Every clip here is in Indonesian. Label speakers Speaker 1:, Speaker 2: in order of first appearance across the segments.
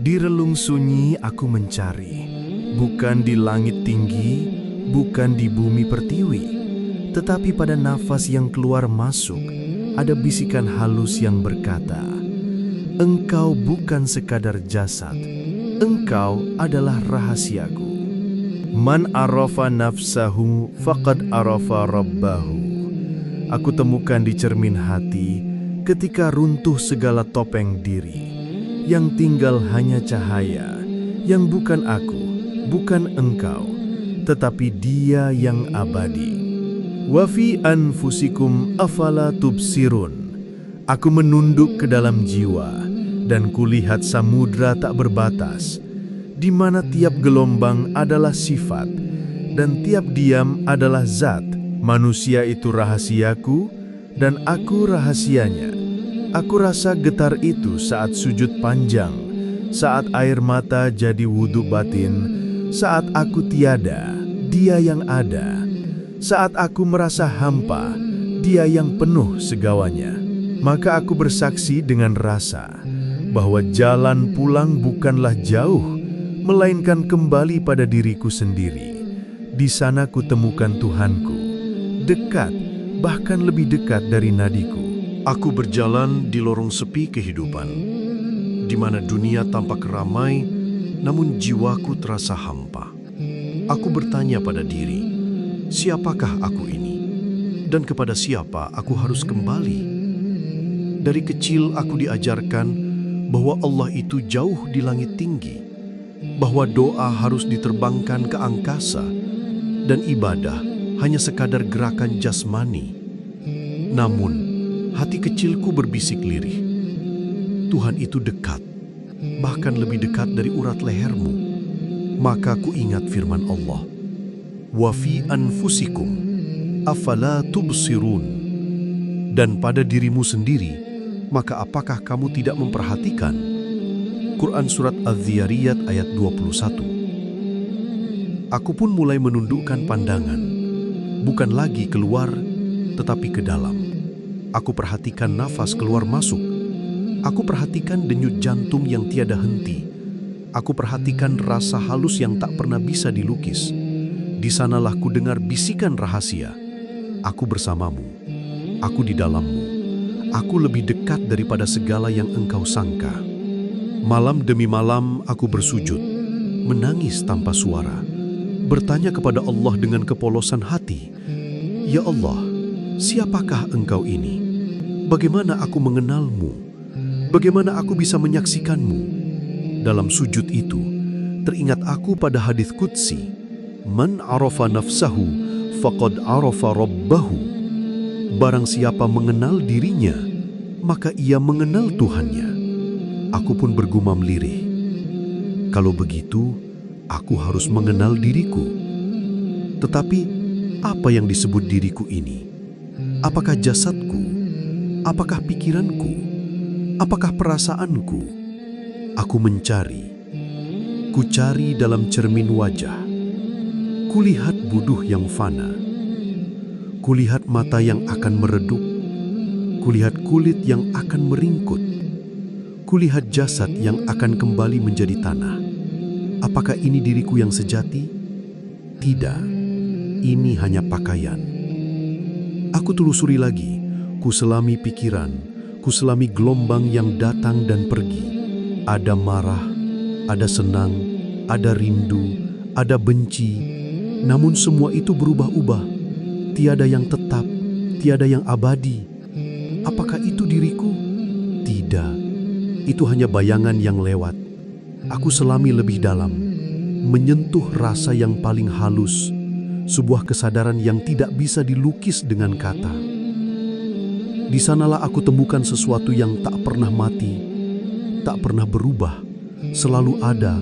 Speaker 1: Di relung sunyi aku mencari, bukan di langit tinggi, bukan di bumi pertiwi, tetapi pada nafas yang keluar masuk, ada bisikan halus yang berkata, "Engkau bukan sekadar jasad, engkau adalah rahasiaku." Man arafa nafsahu faqad arafa rabbahu. Aku temukan di cermin hati ketika runtuh segala topeng diri. Yang tinggal hanya cahaya, yang bukan aku, bukan engkau, tetapi Dia yang abadi. Wa fi anfusikum afala tubsirun. Aku menunduk ke dalam jiwa, dan kulihat samudra tak berbatas, di mana tiap gelombang adalah sifat, dan tiap diam adalah zat. Manusia itu rahasiaku, dan aku rahasianya. Aku rasa getar itu saat sujud panjang, saat air mata jadi wudhu batin, saat aku tiada, Dia yang ada, saat aku merasa hampa, Dia yang penuh segawanya. Maka aku bersaksi dengan rasa bahwa jalan pulang bukanlah jauh, melainkan kembali pada diriku sendiri. Di sana kutemukan Tuhanku, dekat, bahkan lebih dekat dari nadiku. Aku berjalan di lorong sepi kehidupan, di mana dunia tampak ramai, namun jiwaku terasa hampa. Aku bertanya pada diri, siapakah aku ini? Dan kepada siapa aku harus kembali? Dari kecil aku diajarkan bahwa Allah itu jauh di langit tinggi, bahwa doa harus diterbangkan ke angkasa, dan ibadah hanya sekadar gerakan jasmani. Namun, hati kecilku berbisik lirih, Tuhan itu dekat, bahkan lebih dekat dari urat lehermu. Maka ku ingat firman Allah, "Wa fi anfusikum afala tubsirun." Dan pada dirimu sendiri, maka apakah kamu tidak memperhatikan? Quran Surat Az-Zariyat ayat 21. Aku pun mulai menundukkan pandangan, bukan lagi keluar, tetapi ke dalam. Aku perhatikan nafas keluar masuk. Aku perhatikan denyut jantung yang tiada henti. Aku perhatikan rasa halus yang tak pernah bisa dilukis. Di sanalah ku dengar bisikan rahasia. Aku bersamamu. Aku di dalammu. Aku lebih dekat daripada segala yang engkau sangka. Malam demi malam aku bersujud, menangis tanpa suara, bertanya kepada Allah dengan kepolosan hati, "Ya Allah, siapakah engkau ini? Bagaimana aku mengenalmu? Bagaimana aku bisa menyaksikanmu?" Dalam sujud itu, teringat aku pada hadits qudsi, "Man arafa nafsahu, faqad arafa rabbahu." Barang siapa mengenal dirinya, maka ia mengenal Tuhannya. Aku pun bergumam lirih, kalau begitu, aku harus mengenal diriku. Tetapi, apa yang disebut diriku ini? Apakah jasadku? Apakah pikiranku? Apakah perasaanku? Aku mencari. Ku cari dalam cermin wajah. Kulihat buduh yang fana. Kulihat mata yang akan meredup. Kulihat kulit yang akan meringkut. Kulihat jasad yang akan kembali menjadi tanah. Apakah ini diriku yang sejati? Tidak. Ini hanya pakaian. Aku telusuri lagi. Kuselami pikiran, kuselami gelombang yang datang dan pergi. Ada marah, ada senang, ada rindu, ada benci. Namun semua itu berubah-ubah. Tiada yang tetap, tiada yang abadi. Apakah itu diriku? Tidak. Itu hanya bayangan yang lewat. Aku selami lebih dalam, menyentuh rasa yang paling halus, sebuah kesadaran yang tidak bisa dilukis dengan kata. Di sanalah aku temukan sesuatu yang tak pernah mati, tak pernah berubah, selalu ada,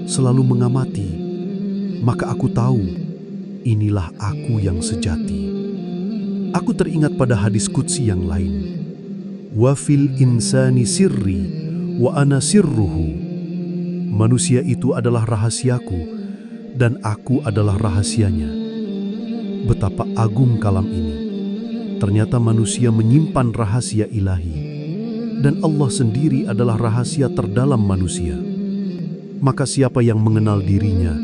Speaker 1: selalu mengamati. Maka aku tahu, inilah aku yang sejati. Aku teringat pada hadis qudsi yang lain. "Wa fil insani sirri, wa ana sirruhu." Manusia itu adalah rahasiaku, dan aku adalah rahasianya. Betapa agung kalam ini. Ternyata manusia menyimpan rahasia ilahi, dan Allah sendiri adalah rahasia terdalam manusia. maka siapa yang mengenal dirinya,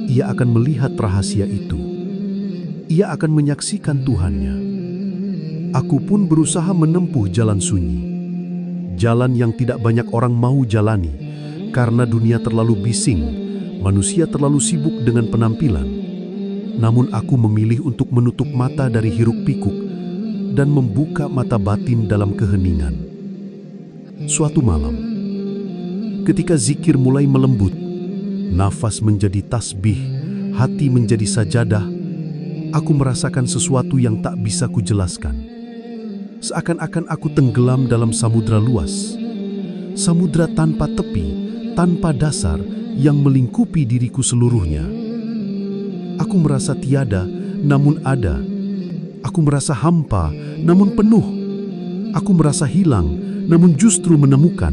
Speaker 1: ia akan melihat rahasia itu. Ia akan menyaksikan Tuhannya. Aku pun berusaha menempuh jalan sunyi, jalan yang tidak banyak orang mau jalani, karena dunia terlalu bising, manusia terlalu sibuk dengan penampilan. Namun aku memilih untuk menutup mata dari hiruk-pikuk dan membuka mata batin dalam keheningan. Suatu malam, ketika zikir mulai melembut, nafas menjadi tasbih, hati menjadi sajadah, aku merasakan sesuatu yang tak bisa kujelaskan. Seakan-akan aku tenggelam dalam samudra luas. Samudra tanpa tepi, tanpa dasar, yang melingkupi diriku seluruhnya. Aku merasa tiada, namun ada. Aku merasa hampa, namun penuh. Aku merasa hilang, namun justru menemukan.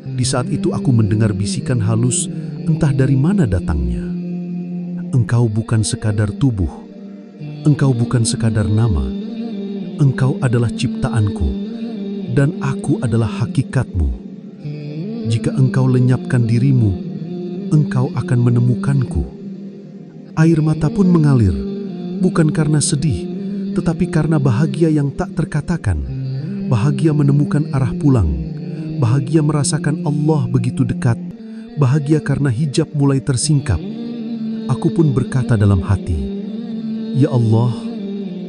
Speaker 1: Di saat itu aku mendengar bisikan halus, entah dari mana datangnya. Engkau bukan sekadar tubuh, engkau bukan sekadar nama, engkau adalah ciptaanku, dan aku adalah hakikatmu. Jika engkau lenyapkan dirimu, engkau akan menemukanku. Air mata pun mengalir, bukan karena sedih, tetapi karena bahagia yang tak terkatakan. Bahagia menemukan arah pulang, bahagia merasakan Allah begitu dekat, bahagia karena hijab mulai tersingkap. Aku pun berkata dalam hati, "Ya Allah,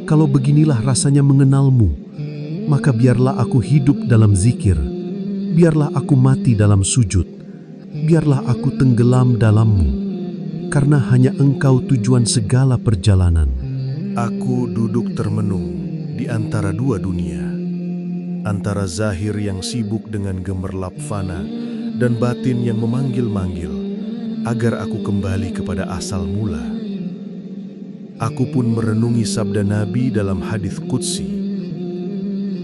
Speaker 1: kalau beginilah rasanya mengenalmu, maka biarlah aku hidup dalam zikir, biarlah aku mati dalam sujud, biarlah aku tenggelam dalammu, karena hanya Engkau tujuan segala perjalanan." Aku duduk termenung di antara dua dunia, antara zahir yang sibuk dengan gemerlap fana dan batin yang memanggil-manggil agar aku kembali kepada asal mula. Aku pun merenungi sabda Nabi dalam hadits qudsi,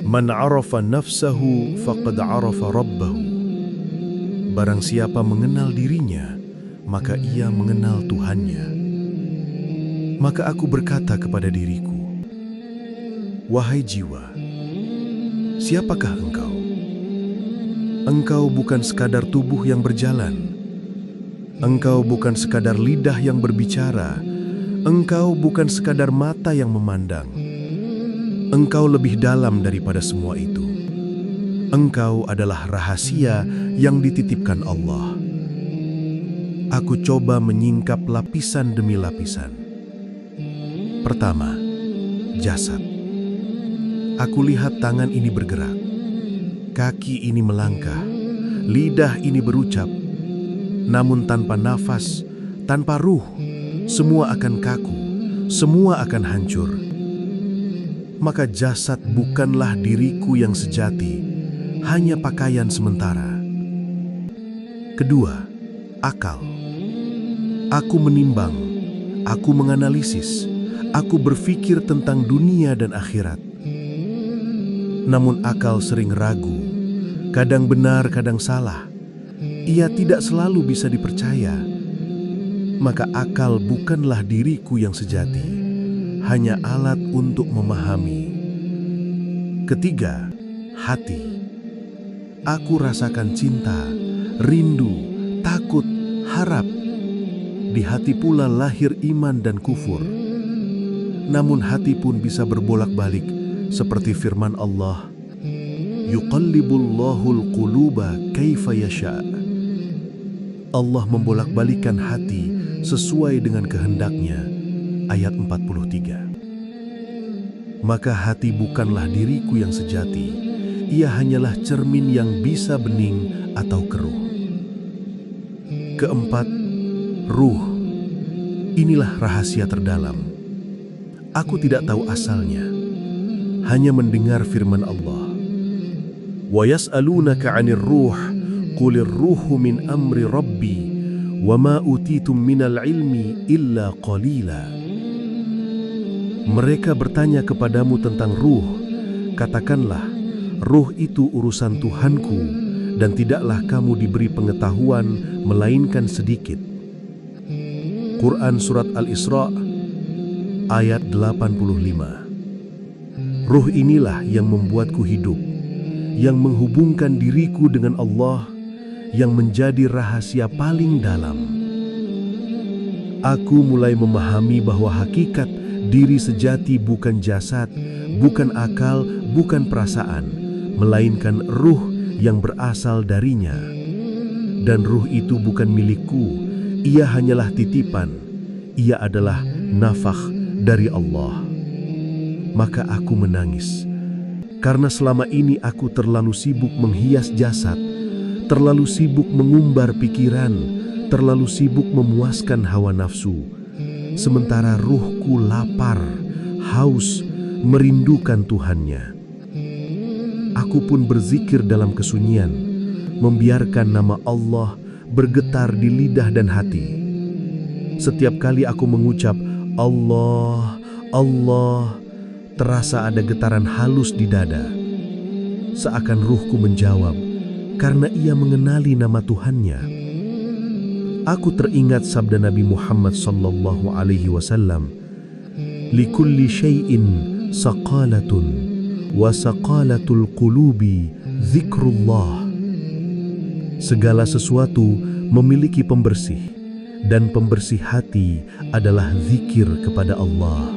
Speaker 1: "Man arafa nafsahu faqad arafa rabbahu." Barang siapa mengenal dirinya, maka ia mengenal Tuhannya. Maka aku berkata kepada diriku, "Wahai jiwa, siapakah engkau? Engkau bukan sekadar tubuh yang berjalan. Engkau bukan sekadar lidah yang berbicara. Engkau bukan sekadar mata yang memandang. Engkau lebih dalam daripada semua itu. Engkau adalah rahasia yang dititipkan Allah." Aku coba menyingkap lapisan demi lapisan. Pertama, jasad. Aku lihat tangan ini bergerak, kaki ini melangkah, lidah ini berucap. Namun tanpa nafas, tanpa ruh, semua akan kaku, semua akan hancur. Maka jasad bukanlah diriku yang sejati, hanya pakaian sementara. Kedua, akal. Aku menimbang, aku menganalisis, aku berpikir tentang dunia dan akhirat. Namun akal sering ragu, kadang benar, kadang salah. Ia tidak selalu bisa dipercaya. Maka akal bukanlah diriku yang sejati, hanya alat untuk memahami. Ketiga, hati. Aku rasakan cinta, rindu, takut, harap. Di hati pula lahir iman dan kufur. Namun hati pun bisa berbolak-balik seperti firman Allah, "Yuqallibullahul quluba kaifa yasha'." Allah membolak-balikan hati sesuai dengan kehendaknya. Ayat 43. Maka hati bukanlah diriku yang sejati. Ia hanyalah cermin yang bisa bening atau keruh. Keempat, ruh. Inilah rahasia terdalam. Aku tidak tahu asalnya, hanya mendengar firman Allah. "Wa yas'alunaka 'anir ruh, qulir ruhu min amri rabbi, wa ma utitum minal ilmi illa qalila." Mereka bertanya kepadamu tentang ruh, katakanlah, ruh itu urusan Tuhanku, dan tidaklah kamu diberi pengetahuan melainkan sedikit. Quran Surat Al-Isra ayat 85. Ruh inilah yang membuatku hidup, yang menghubungkan diriku dengan Allah, yang menjadi rahasia paling dalam. Aku mulai memahami bahwa hakikat diri sejati bukan jasad, bukan akal, bukan perasaan, melainkan ruh yang berasal darinya. Dan ruh itu bukan milikku, ia hanyalah titipan, ia adalah nafakh dari Allah. Maka aku menangis, karena selama ini aku terlalu sibuk menghias jasad, terlalu sibuk mengumbar pikiran, terlalu sibuk memuaskan hawa nafsu, sementara ruhku lapar, haus, merindukan Tuhannya. Aku pun berzikir dalam kesunyian, membiarkan nama Allah bergetar di lidah dan hati. Setiap kali aku mengucap Allah, Allah, terasa ada getaran halus di dada. Seakan ruhku menjawab, karena ia mengenali nama Tuhannya. Aku teringat sabda Nabi Muhammad sallallahu alaihi wasallam, "Likulli syai'in saqalatun wa saqalatul qulubi zikrullah." Segala sesuatu memiliki pembersih, dan pembersih hati adalah zikir kepada Allah.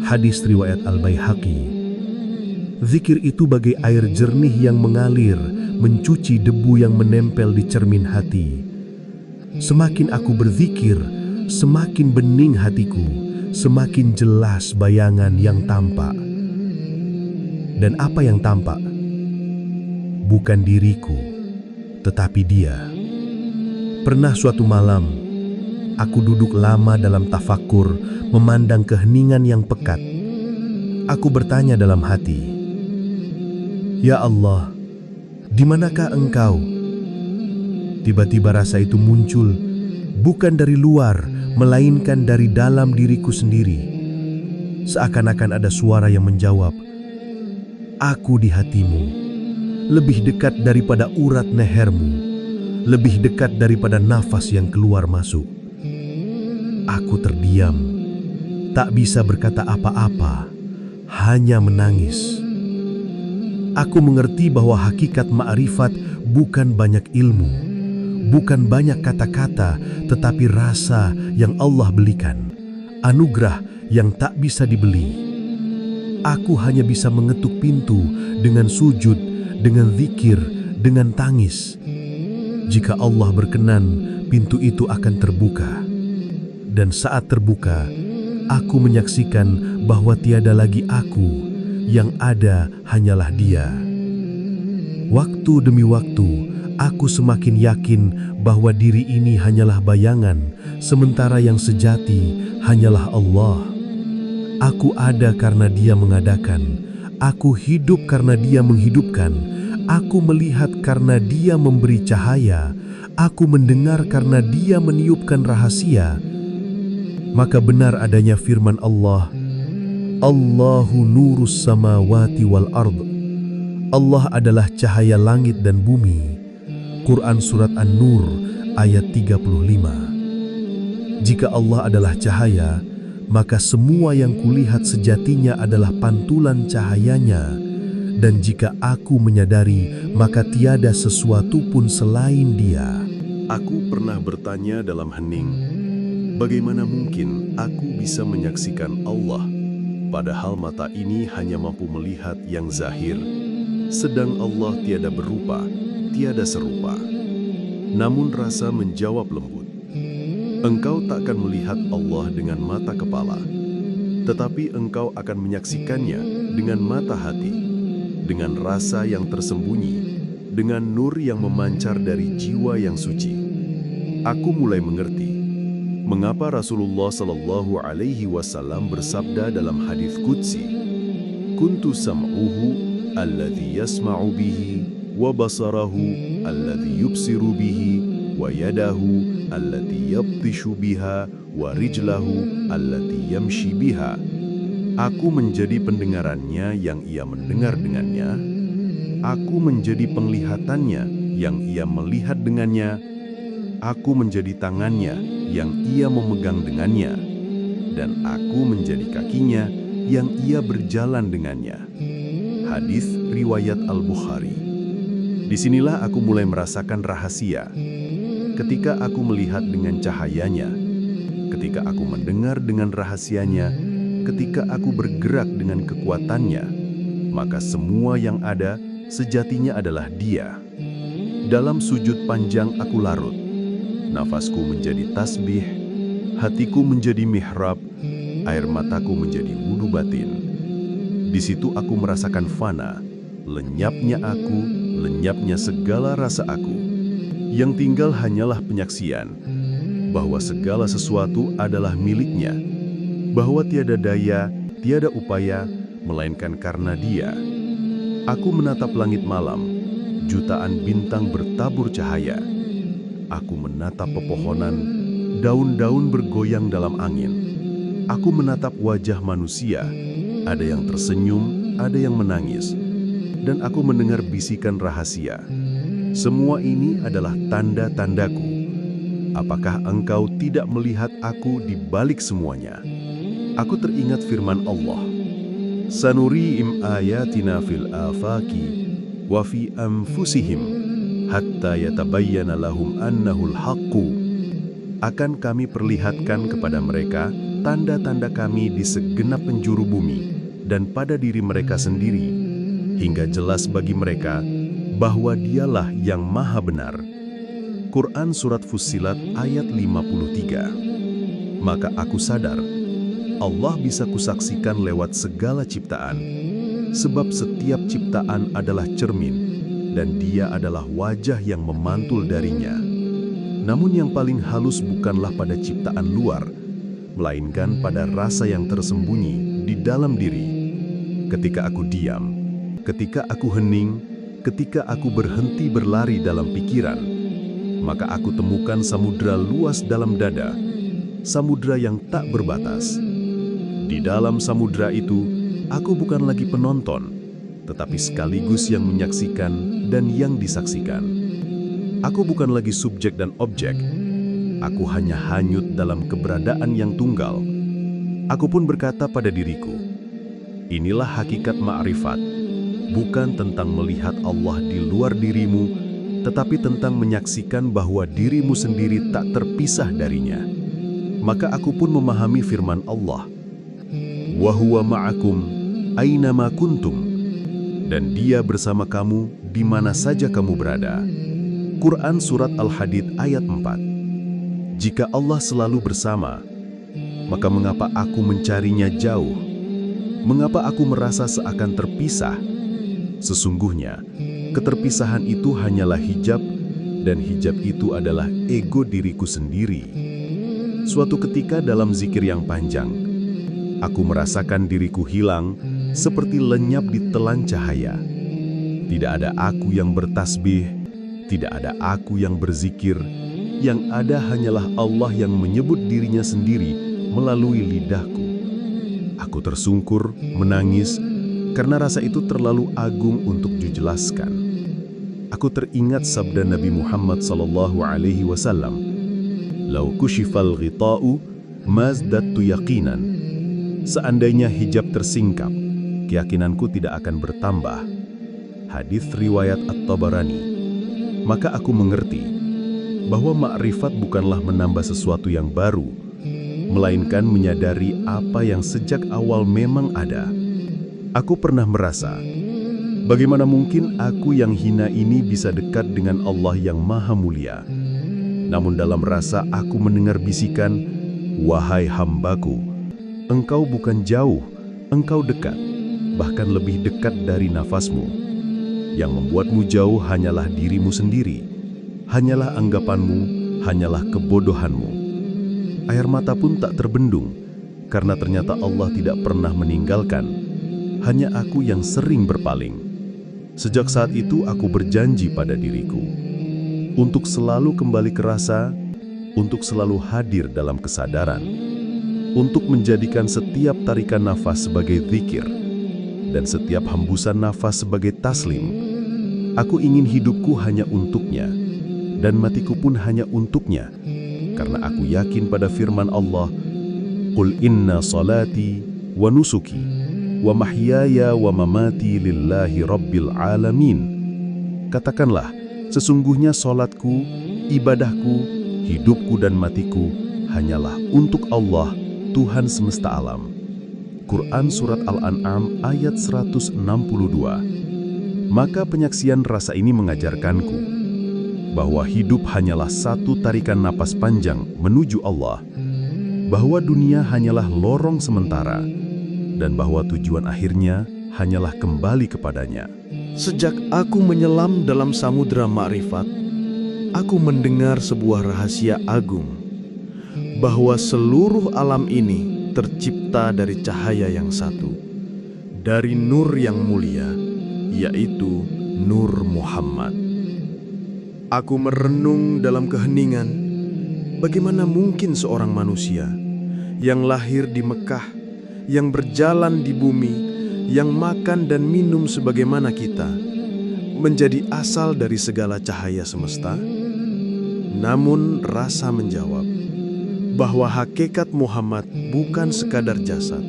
Speaker 1: Hadis riwayat Al-Baihaqi. Zikir itu bagai air jernih yang mengalir, mencuci debu yang menempel di cermin hati. Semakin aku berzikir, semakin bening hatiku, semakin jelas bayangan yang tampak. Dan apa yang tampak? Bukan diriku, tetapi Dia. Pernah suatu malam, aku duduk lama dalam tafakur, memandang keheningan yang pekat. Aku bertanya dalam hati, "Ya Allah, di manakah Engkau?" Tiba-tiba rasa itu muncul, bukan dari luar, melainkan dari dalam diriku sendiri. Seakan-akan ada suara yang menjawab, "Aku di hatimu, lebih dekat daripada urat lehermu, lebih dekat daripada nafas yang keluar masuk." Aku terdiam, tak bisa berkata apa-apa, hanya menangis. Aku mengerti bahwa hakikat ma'rifat bukan banyak ilmu, bukan banyak kata-kata, tetapi rasa yang Allah belikan, anugerah yang tak bisa dibeli. Aku hanya bisa mengetuk pintu dengan sujud, dengan zikir, dengan tangis. Jika Allah berkenan, pintu itu akan terbuka. Dan saat terbuka, aku menyaksikan bahwa tiada lagi aku, yang ada hanyalah Dia. Waktu demi waktu, aku semakin yakin bahwa diri ini hanyalah bayangan, sementara yang sejati hanyalah Allah. Aku ada karena Dia mengadakan, aku hidup karena Dia menghidupkan, aku melihat karena Dia memberi cahaya, aku mendengar karena Dia meniupkan rahasia. Maka benar adanya firman Allah, Allahu nurus samawati wal ard. Allah adalah cahaya langit dan bumi. Quran Surat An-Nur ayat 35. Jika Allah adalah cahaya, maka semua yang kulihat sejatinya adalah pantulan cahayanya. Dan jika aku menyadari, maka tiada sesuatu pun selain Dia. Aku pernah bertanya dalam hening, bagaimana mungkin aku bisa menyaksikan Allah, padahal mata ini hanya mampu melihat yang zahir, sedang Allah tiada berupa, tiada serupa. Namun rasa menjawab lembut, engkau takkan melihat Allah dengan mata kepala, tetapi engkau akan menyaksikannya dengan mata hati, dengan rasa yang tersembunyi, dengan nur yang memancar dari jiwa yang suci. Aku mulai mengerti mengapa Rasulullah Shallallahu Alaihi Wasallam bersabda dalam hadis qudsi, "Kuntu sam'uhu alladhi yasma'u bihi, wa basarahu alladhi yubsiru bihi, wa yadahu allati yabtishu biha, wa rijlahu allati yamshi biha." Aku menjadi pendengarannya yang ia mendengar dengannya, aku menjadi penglihatannya yang ia melihat dengannya, aku menjadi tangannya yang ia memegang dengannya, dan aku menjadi kakinya yang ia berjalan dengannya. Hadis riwayat Al-Bukhari. Disinilah aku mulai merasakan rahasia. Ketika aku melihat dengan cahayanya, ketika aku mendengar dengan rahasianya, ketika aku bergerak dengan kekuatannya, maka semua yang ada sejatinya adalah Dia. Dalam sujud panjang aku larut, nafasku menjadi tasbih, hatiku menjadi mihrab, air mataku menjadi wudu batin. Di situ aku merasakan fana, lenyapnya aku, lenyapnya segala rasa aku. Yang tinggal hanyalah penyaksian bahwa segala sesuatu adalah miliknya, bahwa tiada daya, tiada upaya, melainkan karena Dia. Aku menatap langit malam, jutaan bintang bertabur cahaya. Aku menatap pepohonan, daun-daun bergoyang dalam angin. Aku menatap wajah manusia, ada yang tersenyum, ada yang menangis. Dan aku mendengar bisikan rahasia. Semua ini adalah tanda-tandaku. Apakah engkau tidak melihat aku di balik semuanya? Aku teringat firman Allah. Sanuri'im ayatina fil afaki wa fi anfusihim hatta yatabayyana lahum annahul haqqu. Akan kami perlihatkan kepada mereka tanda-tanda kami di segenap penjuru bumi dan pada diri mereka sendiri, hingga jelas bagi mereka bahwa Dialah yang maha benar. Quran Surat Fussilat ayat 53. Maka aku sadar, Allah bisa kusaksikan lewat segala ciptaan, sebab setiap ciptaan adalah cermin, dan Dia adalah wajah yang memantul darinya. Namun yang paling halus bukanlah pada ciptaan luar, melainkan pada rasa yang tersembunyi di dalam diri. Ketika aku diam, ketika aku hening, ketika aku berhenti berlari dalam pikiran, maka aku temukan samudra luas dalam dada, samudra yang tak berbatas. Di dalam samudra itu, aku bukan lagi penonton, tetapi sekaligus yang menyaksikan dan yang disaksikan. Aku bukan lagi subjek dan objek, aku hanya hanyut dalam keberadaan yang tunggal. Aku pun berkata pada diriku, inilah hakikat ma'rifat, bukan tentang melihat Allah di luar dirimu, tetapi tentang menyaksikan bahwa dirimu sendiri tak terpisah darinya. Maka aku pun memahami firman Allah, wa huwa ma'akum aynama kuntum, dan Dia bersama kamu di mana saja kamu berada. Quran Surat Al-Hadid ayat 4. Jika Allah selalu bersama, maka mengapa aku mencarinya jauh? Mengapa aku merasa seakan terpisah? Sesungguhnya, keterpisahan itu hanyalah hijab, dan hijab itu adalah ego diriku sendiri. Suatu ketika dalam zikir yang panjang, aku merasakan diriku hilang seperti lenyap di telan cahaya. Tidak ada aku yang bertasbih, tidak ada aku yang berzikir, yang ada hanyalah Allah yang menyebut dirinya sendiri melalui lidahku. Aku tersungkur, menangis, karena rasa itu terlalu agung untuk dijelaskan. Aku teringat sabda Nabi Muhammad SAW, "Lau kushifal ghita'u mazdattu yaqinan." Seandainya hijab tersingkap, keyakinanku tidak akan bertambah. Hadis riwayat At-Tabarani. Maka aku mengerti bahwa makrifat bukanlah menambah sesuatu yang baru, melainkan menyadari apa yang sejak awal memang ada. Aku pernah merasa, bagaimana mungkin aku yang hina ini bisa dekat dengan Allah yang maha mulia? Namun dalam rasa aku mendengar bisikan, wahai hambaku, engkau bukan jauh, engkau dekat, bahkan lebih dekat dari nafasmu. Yang membuatmu jauh hanyalah dirimu sendiri, hanyalah anggapanmu, hanyalah kebodohanmu. Air mata pun tak terbendung, karena ternyata Allah tidak pernah meninggalkan. Hanya aku yang sering berpaling. Sejak saat itu aku berjanji pada diriku untuk selalu kembali ke rasa, untuk selalu hadir dalam kesadaran, untuk menjadikan setiap tarikan nafas sebagai zikir dan setiap hembusan nafas sebagai taslim. Aku ingin hidupku hanya untuknya dan matiku pun hanya untuknya, karena aku yakin pada firman Allah, "Qul inna salati wa nusuki wa mahyaya wa mamati lillahi rabbil alamin." Katakanlah, sesungguhnya solatku, ibadahku, hidupku dan matiku hanyalah untuk Allah, Tuhan semesta alam. Quran Surat Al-An'am ayat 162. Maka penyaksian rasa ini mengajarkanku bahwa hidup hanyalah satu tarikan napas panjang menuju Allah, bahwa dunia hanyalah lorong sementara, dan bahwa tujuan akhirnya hanyalah kembali kepadanya. Sejak aku menyelam dalam samudera ma'rifat, aku mendengar sebuah rahasia agung, bahwa seluruh alam ini tercipta dari cahaya yang satu, dari nur yang mulia, yaitu Nur Muhammad. Aku merenung dalam keheningan, bagaimana mungkin seorang manusia yang lahir di Mekah, yang berjalan di bumi, yang makan dan minum sebagaimana kita, menjadi asal dari segala cahaya semesta? Namun rasa menjawab bahwa hakikat Muhammad bukan sekadar jasad,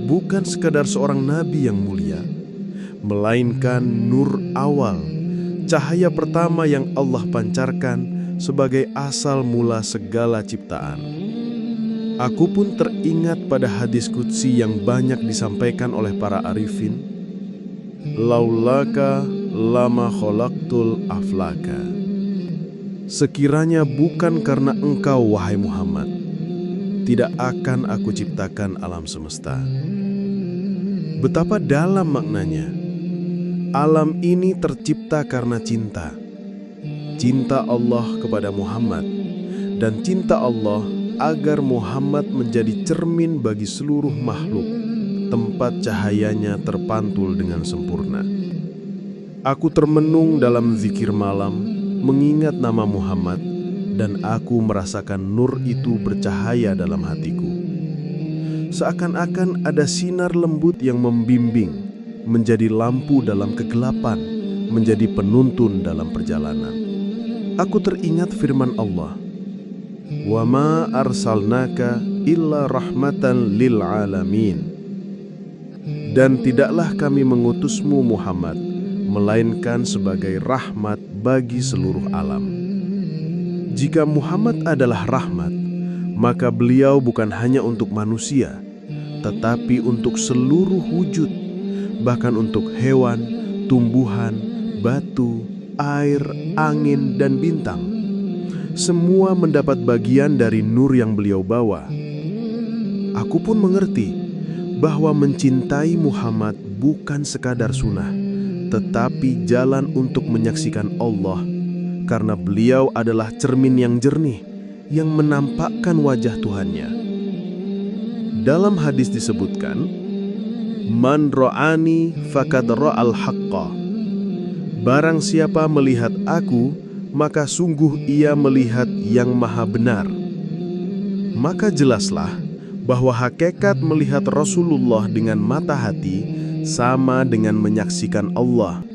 Speaker 1: bukan sekadar seorang nabi yang mulia, melainkan nur awal, cahaya pertama yang Allah pancarkan sebagai asal mula segala ciptaan. Aku pun teringat pada hadis qudsi yang banyak disampaikan oleh para arifin, laulaka lama khalaqtul aflaka. Sekiranya bukan karena engkau, wahai Muhammad, tidak akan aku ciptakan alam semesta. Betapa dalam maknanya. Alam ini tercipta karena cinta. Cinta Allah kepada Muhammad dan cinta Allah agar Muhammad menjadi cermin bagi seluruh makhluk, tempat cahayanya terpantul dengan sempurna. Aku termenung dalam zikir malam, mengingat nama Muhammad, dan aku merasakan nur itu bercahaya dalam hatiku. Seakan-akan ada sinar lembut yang membimbing, menjadi lampu dalam kegelapan, menjadi penuntun dalam perjalanan. Aku teringat firman Allah, "Wa ma arsalnaka illa rahmatan lil alamin." Dan tidaklah kami mengutusmu Muhammad, melainkan sebagai rahmat bagi seluruh alam. Jika Muhammad adalah rahmat, maka beliau bukan hanya untuk manusia, tetapi untuk seluruh wujud, bahkan untuk hewan, tumbuhan, batu, air, angin, dan bintang. Semua mendapat bagian dari nur yang beliau bawa. Aku pun mengerti bahwa mencintai Muhammad bukan sekadar sunnah, tetapi jalan untuk menyaksikan Allah, karena beliau adalah cermin yang jernih yang menampakkan wajah Tuhannya. Dalam hadis disebutkan, "Man ra'ani faqad ra'al haqqa." Barang siapa melihat aku, maka sungguh ia melihat yang maha benar. Maka jelaslah bahwa hakikat melihat Rasulullah dengan mata hati sama dengan menyaksikan Allah,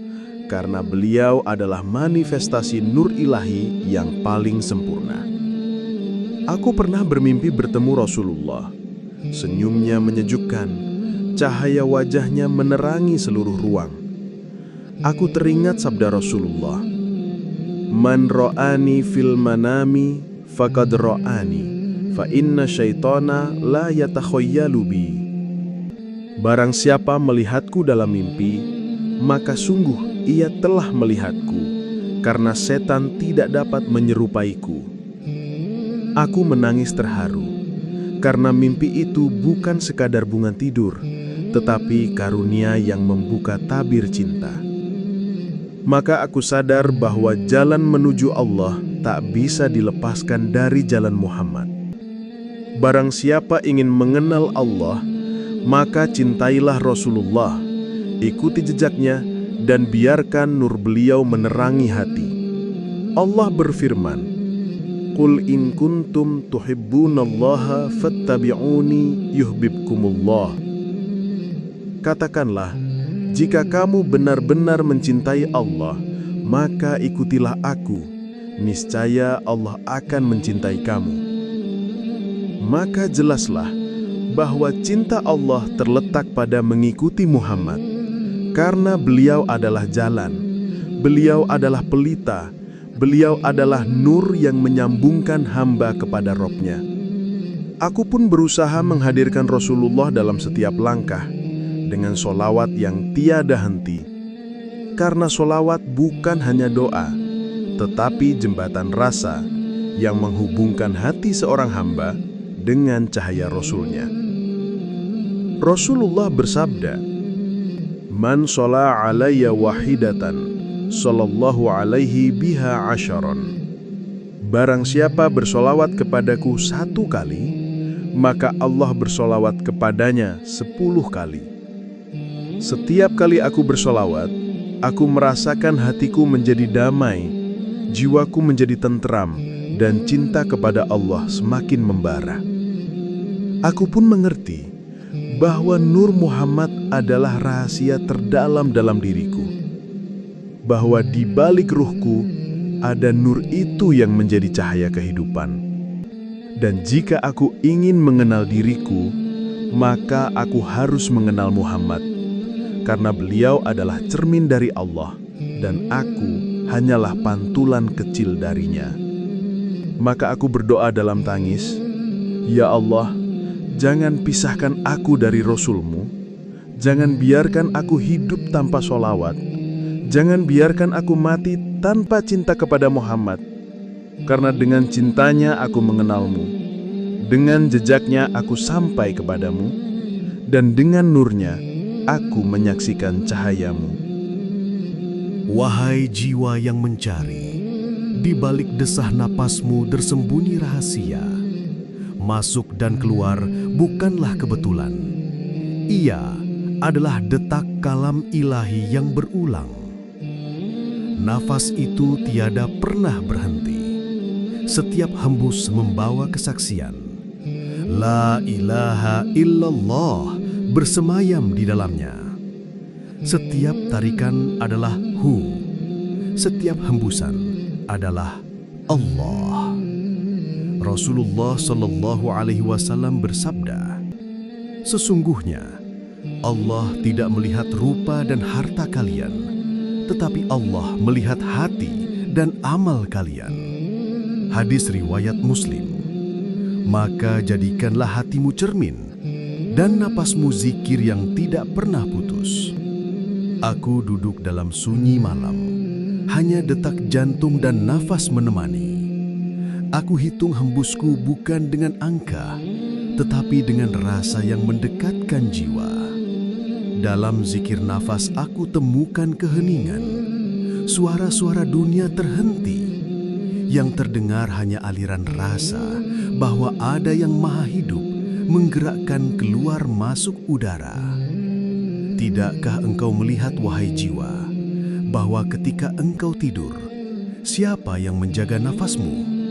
Speaker 1: karena beliau adalah manifestasi nur ilahi yang paling sempurna. Aku pernah bermimpi bertemu Rasulullah. Senyumnya menyejukkan, cahaya wajahnya menerangi seluruh ruang. Aku teringat sabda Rasulullah, "Man ra'ani fil manami faqad ra'ani, fa inna syaitana la yatakhayyalu bi." Barang siapa melihatku dalam mimpi, maka sungguh ia telah melihatku, karena setan tidak dapat menyerupaiku. Aku menangis terharu, karena mimpi itu bukan sekadar bunga tidur, tetapi karunia yang membuka tabir cinta. Maka aku sadar bahwa jalan menuju Allah tak bisa dilepaskan dari jalan Muhammad. Barang siapa ingin mengenal Allah, maka cintailah Rasulullah, ikuti jejaknya, dan biarkan nur beliau menerangi hati. Allah berfirman, "Qul in kuntum tuhibbunallaha fattabi'uni yuhibbukumullah." Katakanlah, jika kamu benar-benar mencintai Allah, maka ikutilah aku, niscaya Allah akan mencintai kamu. Maka jelaslah bahwa cinta Allah terletak pada mengikuti Muhammad, karena beliau adalah jalan, Beliau adalah pelita, beliau adalah nur yang menyambungkan hamba kepada Robnya. Aku pun berusaha menghadirkan Rasulullah dalam setiap langkah, dengan solawat yang tiada henti. Karena solawat bukan hanya doa, tetapi jembatan rasa yang menghubungkan hati seorang hamba dengan cahaya Rasulnya. Rasulullah bersabda, "Man shola alayya wahidatan, sallallahu alaihi biha asharon." Barang siapa bersolawat kepadaku 1 kali, maka Allah bersolawat kepadanya 10 kali. Setiap kali aku bersolawat, aku merasakan hatiku menjadi damai, jiwaku menjadi tentram, dan cinta kepada Allah semakin membara. Aku pun mengerti bahwa Nur Muhammad adalah rahasia terdalam dalam diriku, bahwa di balik ruhku ada nur itu yang menjadi cahaya kehidupan. Dan jika aku ingin mengenal diriku, maka aku harus mengenal Muhammad, karena beliau adalah cermin dari Allah dan aku hanyalah pantulan kecil darinya. Maka aku berdoa dalam tangis, "Ya Allah, jangan pisahkan aku dari Rasul-Mu, jangan biarkan aku hidup tanpa solawat, jangan biarkan aku mati tanpa cinta kepada Muhammad. Karena dengan cintanya aku mengenal-Mu, dengan jejaknya aku sampai kepadamu, dan dengan nurnya aku menyaksikan cahaya-Mu."
Speaker 2: Wahai jiwa yang mencari, di balik desah napasmu tersembunyi rahasia. Masuk dan keluar bukanlah kebetulan. Ia adalah detak kalam ilahi yang berulang. Nafas itu tiada pernah berhenti. Setiap hembus membawa kesaksian. La ilaha illallah bersemayam di dalamnya. Setiap tarikan adalah Hu. Setiap hembusan adalah Allah. Rasulullah Shallallahu Alaihi Wasallam bersabda, "Sesungguhnya Allah tidak melihat rupa dan harta kalian, tetapi Allah melihat hati dan amal kalian." Hadis riwayat Muslim. Maka jadikanlah hatimu cermin dan napasmu zikir yang tidak pernah putus. Aku duduk dalam sunyi malam, hanya detak jantung dan nafas menemani. Aku hitung hembusku bukan dengan angka, tetapi dengan rasa yang mendekatkan jiwa. Dalam zikir nafas aku temukan keheningan. Suara-suara dunia terhenti. Yang terdengar hanya aliran rasa bahwa ada yang maha hidup menggerakkan keluar masuk udara. Tidakkah engkau melihat, wahai jiwa, bahwa ketika engkau tidur, siapa yang menjaga nafasmu?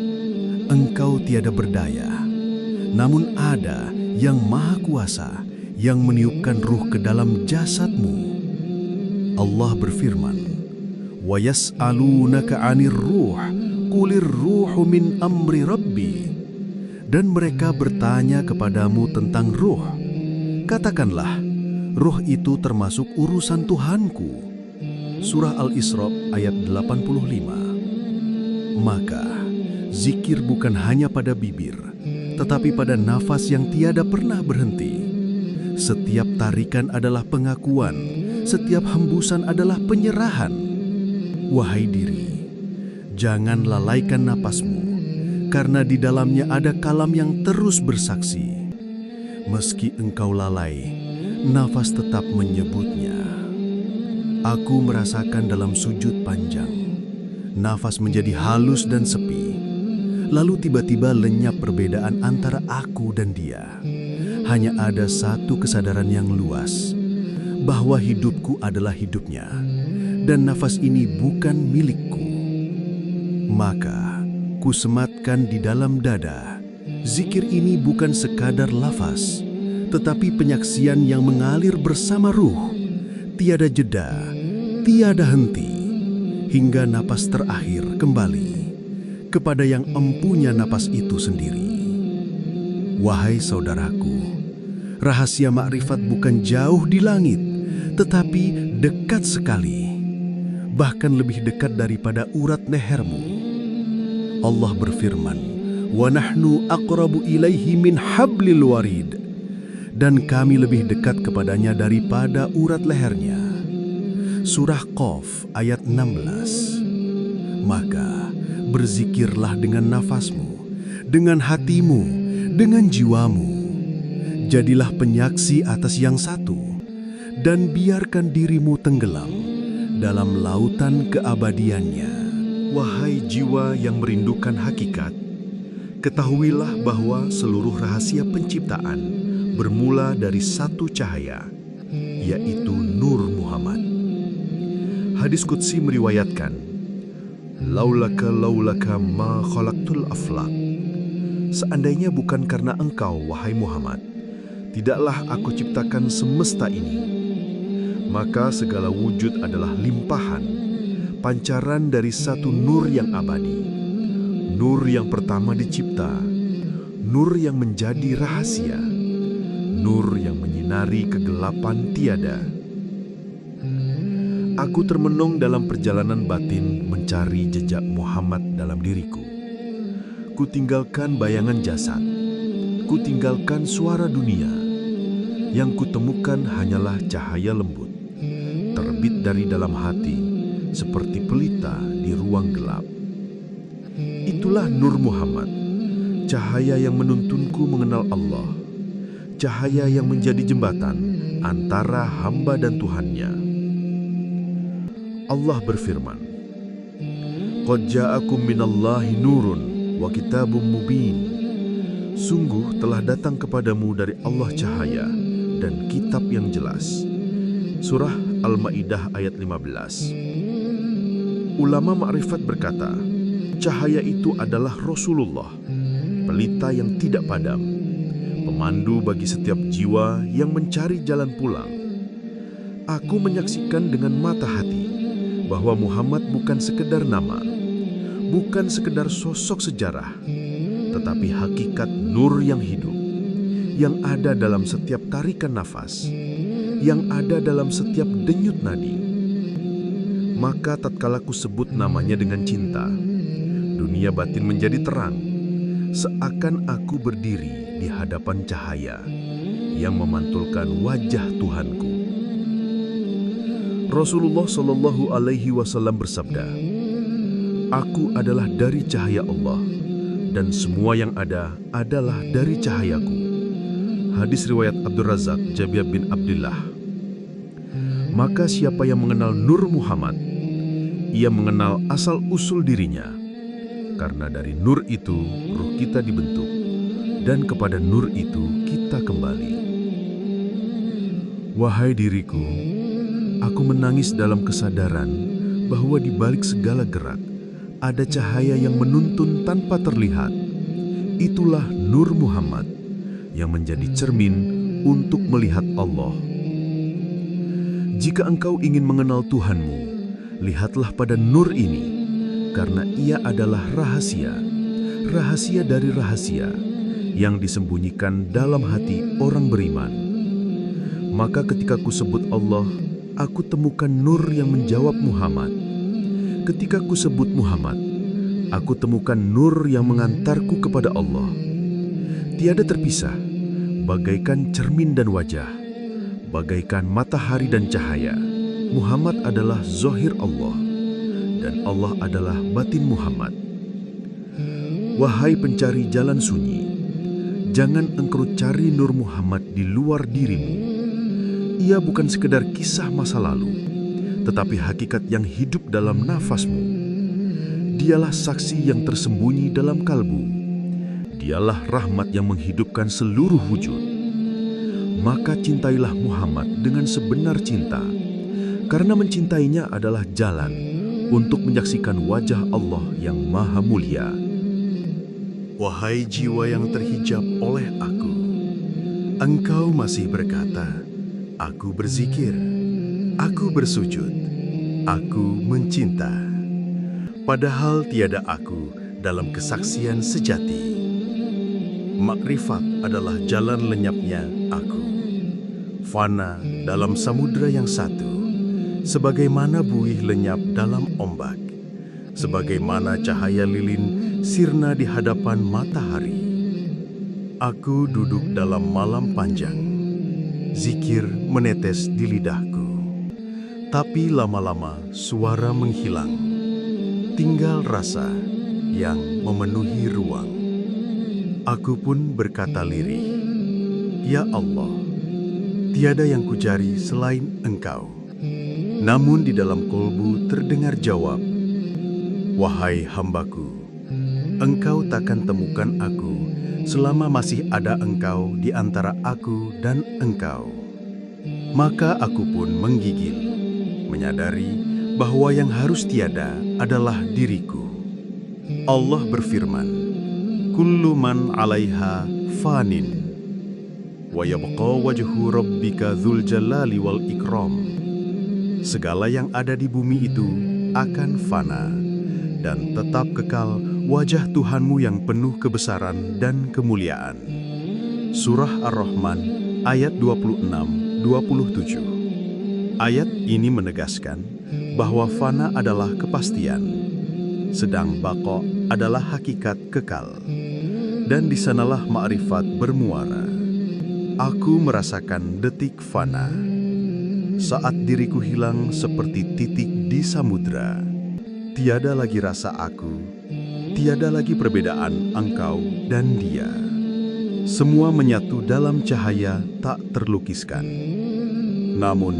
Speaker 2: Engkau tiada berdaya, namun ada yang maha kuasa yang meniupkan ruh ke dalam jasadmu. Allah berfirman, "Wa yas'alunaka 'anir ruh, qulir ruhu min amri rabbi." Dan mereka bertanya kepadamu tentang ruh. Katakanlah, ruh itu termasuk urusan Tuhanku. Surah Al-Isra ayat 85. Maka, zikir bukan hanya pada bibir, tetapi pada nafas yang tiada pernah berhenti. Setiap tarikan adalah pengakuan, setiap hembusan adalah penyerahan. Wahai diri, jangan lalaikan napasmu, karena di dalamnya ada kalam yang terus bersaksi. Meski engkau lalai, nafas tetap menyebutnya. Aku merasakan dalam sujud panjang, nafas menjadi halus dan sepi. Lalu tiba-tiba lenyap perbedaan antara aku dan dia. Hanya ada satu kesadaran yang luas, bahwa hidupku adalah hidupnya, dan nafas ini bukan milikku. Maka, ku sematkan di dalam dada, zikir ini bukan sekadar lafaz, tetapi penyaksian yang mengalir bersama ruh, tiada jeda, tiada henti, hingga napas terakhir kembali kepada yang empunya napas itu sendiri. Wahai saudaraku, rahasia makrifat bukan jauh di langit, tetapi dekat sekali. bahkan lebih dekat daripada urat lehermu. Allah berfirman, "Wa nahnu aqrabu ilaihi min hablil warid." Dan kami lebih dekat kepadanya daripada urat lehernya. Surah Qaf ayat 16. Maka berzikirlah dengan nafasmu, dengan hatimu, dengan jiwamu. Jadilah penyaksi atas yang satu, dan biarkan dirimu tenggelam dalam lautan keabadiannya. Wahai jiwa yang merindukan hakikat, ketahuilah bahwa seluruh rahasia penciptaan bermula dari satu cahaya, yaitu Nur Muhammad. Hadis Qudsi meriwayatkan, laulaka ma khalaqtul aflaq. Seandainya bukan karena engkau, wahai Muhammad, tidaklah aku ciptakan semesta ini. Maka segala wujud adalah limpahan, pancaran dari satu nur yang abadi. Nur yang pertama dicipta, nur yang menjadi rahasia, nur yang menyinari kegelapan tiada. Aku termenung dalam perjalanan batin mencari jejak Muhammad dalam diriku. Kutinggalkan bayangan jasad, kutinggalkan suara dunia. Yang kutemukan hanyalah cahaya lembut, terbit dari dalam hati, seperti pelita di ruang gelap. Itulah Nur Muhammad, cahaya yang menuntunku mengenal Allah, cahaya yang menjadi jembatan antara hamba dan Tuhannya. Allah berfirman, "Qad ja'akum minallahi nurun wa kitabum mubin." Sungguh telah datang kepadamu dari Allah cahaya dan kitab yang jelas. Surah Al-Maidah ayat 15. Ulama ma'rifat berkata, cahaya itu adalah Rasulullah, pelita yang tidak padam, pemandu bagi setiap jiwa yang mencari jalan pulang. Aku menyaksikan dengan mata hati bahwa Muhammad bukan sekedar nama, bukan sekedar sosok sejarah, tetapi hakikat nur yang hidup, yang ada dalam setiap tarikan nafas, yang ada dalam setiap denyut nadi. Maka tatkala ku sebut namanya dengan cinta, dunia batin menjadi terang, seakan aku berdiri di hadapan cahaya yang memantulkan wajah Tuhanku. Rasulullah Shallallahu Alaihi Wasallam bersabda, "Aku adalah dari cahaya Allah, dan semua yang ada adalah dari cahayaku." Hadis riwayat Abdul Razak Jabir bin Abdullah. Maka siapa yang mengenal Nur Muhammad, ia mengenal asal-usul dirinya. Karena dari nur itu ruh kita dibentuk, dan kepada nur itu kita kembali. Wahai diriku, aku menangis dalam kesadaran bahwa di balik segala gerak ada cahaya yang menuntun tanpa terlihat. Itulah Nur Muhammad yang menjadi cermin untuk melihat Allah. Jika engkau ingin mengenal Tuhanmu, lihatlah pada nur ini, karena ia adalah rahasia, rahasia dari rahasia yang disembunyikan dalam hati orang beriman. Maka ketika ku sebut Allah, aku temukan nur yang menjawab Muhammad. Ketika ku sebut Muhammad, aku temukan nur yang mengantarku kepada Allah. Tiada terpisah, bagaikan cermin dan wajah, bagaikan matahari dan cahaya. Muhammad adalah zahir Allah, dan Allah adalah batin Muhammad. Wahai pencari jalan sunyi, jangan engkau cari Nur Muhammad di luar dirimu. Ia bukan sekedar kisah masa lalu, tetapi hakikat yang hidup dalam nafasmu. Dialah saksi yang tersembunyi dalam kalbu. Dialah rahmat yang menghidupkan seluruh wujud. Maka cintailah Muhammad dengan sebenar cinta, karena mencintainya adalah jalan untuk menyaksikan wajah Allah yang maha mulia. Wahai jiwa yang terhijab oleh aku, engkau masih berkata, "Aku berzikir, aku bersujud, aku mencinta." Padahal tiada aku dalam kesaksian sejati. Makrifat adalah jalan lenyapnya aku. Fana dalam samudra yang satu, sebagaimana buih lenyap dalam ombak, sebagaimana cahaya lilin sirna di hadapan matahari. Aku duduk dalam malam panjang, zikir menetes di lidahku. Tapi lama-lama suara menghilang, tinggal rasa yang memenuhi ruang. Aku pun berkata lirih, "Ya Allah, tiada yang kujari selain Engkau." Namun di dalam kolbu terdengar jawab, "Wahai hambaku, Engkau takkan temukan aku selama masih ada Engkau di antara aku dan Engkau." Maka aku pun menggigil, menyadari bahwa yang harus tiada adalah diriku. Allah berfirman, "Kullu man 'alaiha fanin, wa yabqa wajhu rabbika dzul jalali wal ikram." Segala yang ada di bumi itu akan fana, dan tetap kekal wajah Tuhanmu yang penuh kebesaran dan kemuliaan. Surah Ar-Rahman ayat 26-27. Ayat ini menegaskan bahwa fana adalah kepastian, sedang baqo adalah hakikat kekal. Dan di sanalah ma'rifat bermuara. Aku merasakan detik fana, saat diriku hilang seperti titik di samudra. Tiada lagi rasa aku, tiada lagi perbedaan engkau dan dia. Semua menyatu dalam cahaya tak terlukiskan. Namun,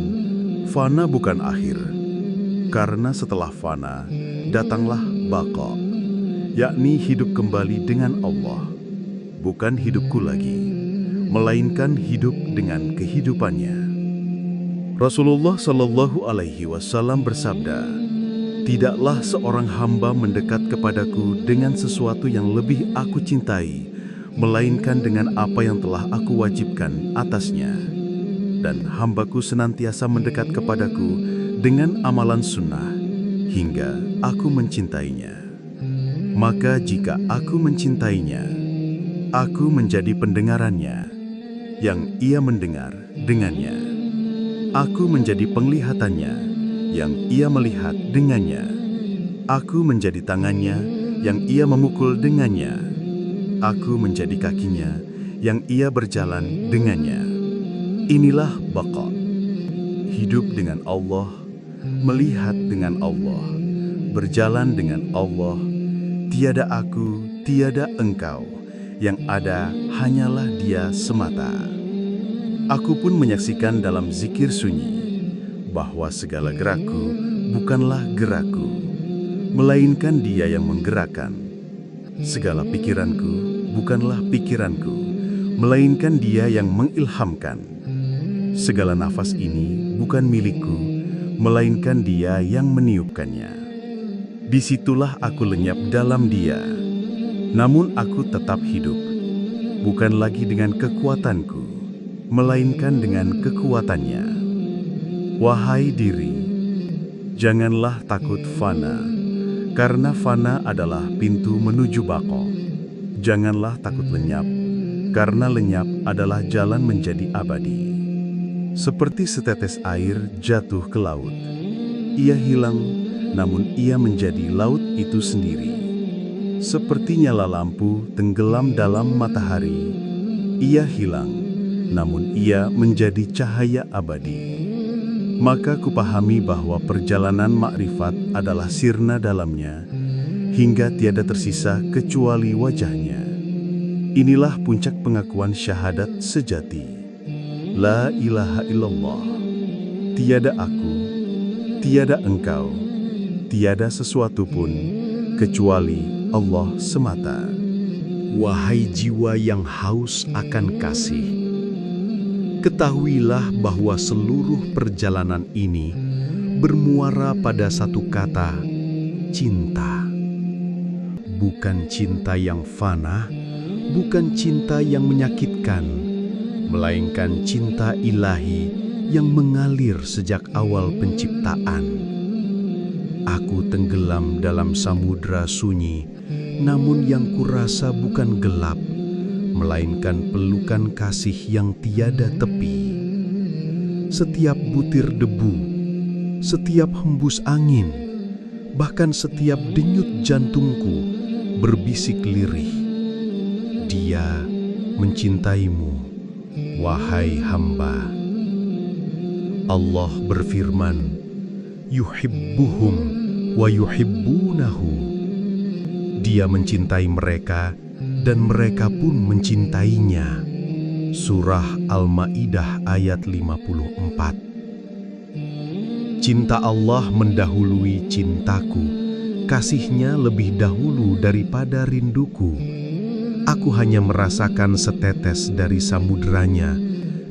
Speaker 2: fana bukan akhir, karena setelah fana, datanglah baqa, yakni hidup kembali dengan Allah. Bukan hidupku lagi, melainkan hidup dengan kehidupannya. Rasulullah Shallallahu Alaihi Wasallam bersabda, "Tidaklah seorang hamba mendekat kepadaku dengan sesuatu yang lebih aku cintai, melainkan dengan apa yang telah aku wajibkan atasnya. Dan hambaku senantiasa mendekat kepadaku dengan amalan sunnah, hingga aku mencintainya. Maka jika aku mencintainya, aku menjadi pendengarannya, yang ia mendengar dengannya. Aku menjadi penglihatannya, yang ia melihat dengannya. Aku menjadi tangannya, yang ia memukul dengannya. Aku menjadi kakinya, yang ia berjalan dengannya." Inilah baqa, hidup dengan Allah, melihat dengan Allah, berjalan dengan Allah. Tiada aku, tiada engkau, yang ada hanyalah Dia semata. Aku pun menyaksikan dalam zikir sunyi bahwa segala gerakku bukanlah gerakku, melainkan Dia yang menggerakkan. Segala pikiranku bukanlah pikiranku, melainkan Dia yang mengilhamkan. Segala nafas ini bukan milikku, melainkan Dia yang meniupkannya. Disitulah aku lenyap dalam Dia, namun aku tetap hidup, bukan lagi dengan kekuatanku, melainkan dengan kekuatannya. Wahai diri, janganlah takut fana, karena fana adalah pintu menuju baqa. Janganlah takut lenyap, karena lenyap adalah jalan menjadi abadi. Seperti setetes air jatuh ke laut, ia hilang, namun ia menjadi laut itu sendiri. Seperti nyala lampu tenggelam dalam matahari, ia hilang, namun ia menjadi cahaya abadi. Maka kupahami bahwa perjalanan makrifat adalah sirna dalamnya, hingga tiada tersisa kecuali wajahnya. Inilah puncak pengakuan syahadat sejati. La ilaha illallah, tiada aku, tiada engkau, tiada sesuatu pun kecuali Allah semata. Wahai jiwa yang haus akan kasih, ketahuilah bahwa seluruh perjalanan ini bermuara pada satu kata, cinta. Bukan cinta yang fana, bukan cinta yang menyakitkan, melainkan cinta ilahi yang mengalir sejak awal penciptaan. Aku tenggelam dalam samudra sunyi, namun yang kurasa bukan gelap, melainkan pelukan kasih yang tiada tepi. Setiap butir debu, setiap hembus angin, bahkan setiap denyut jantungku berbisik lirih. Dia mencintaimu, wahai hamba. Allah berfirman, yuhibbuhum wa yuhibbunahu. Dia mencintai mereka dan mereka pun mencintainya. Surah Al-Maidah ayat 54. Cinta Allah mendahului cintaku, kasih-Nya lebih dahulu daripada rinduku. Aku hanya merasakan setetes dari samudranya,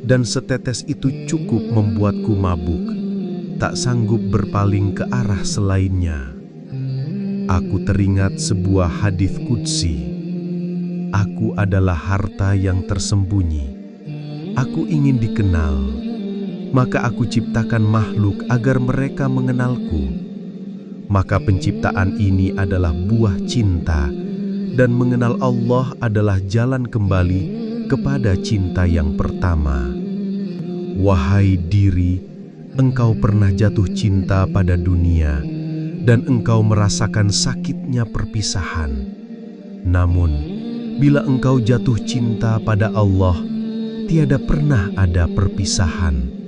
Speaker 2: dan setetes itu cukup membuatku mabuk, tak sanggup berpaling ke arah selainnya. Aku teringat sebuah hadits qudsi. Aku adalah harta yang tersembunyi. Aku ingin dikenal, maka aku ciptakan makhluk agar mereka mengenalku. Maka penciptaan ini adalah buah cinta, dan mengenal Allah adalah jalan kembali kepada cinta yang pertama. Wahai diri, engkau pernah jatuh cinta pada dunia, dan engkau merasakan sakitnya perpisahan. Namun, bila engkau jatuh cinta pada Allah, tiada pernah ada perpisahan.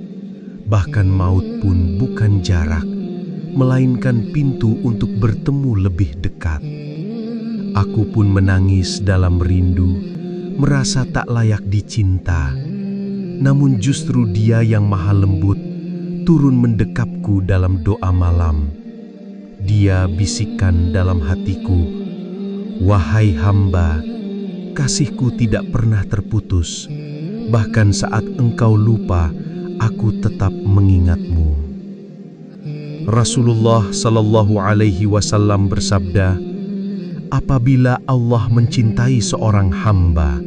Speaker 2: Bahkan maut pun bukan jarak, melainkan pintu untuk bertemu lebih dekat. Aku pun menangis dalam rindu, merasa tak layak dicinta. Namun justru Dia yang maha lembut turun mendekapku dalam doa malam. Dia bisikan dalam hatiku, wahai hamba, kasihku tidak pernah terputus. Bahkan saat engkau lupa, aku tetap mengingatmu. Rasulullah Shallallahu Alaihi Wasallam bersabda, apabila Allah mencintai seorang hamba,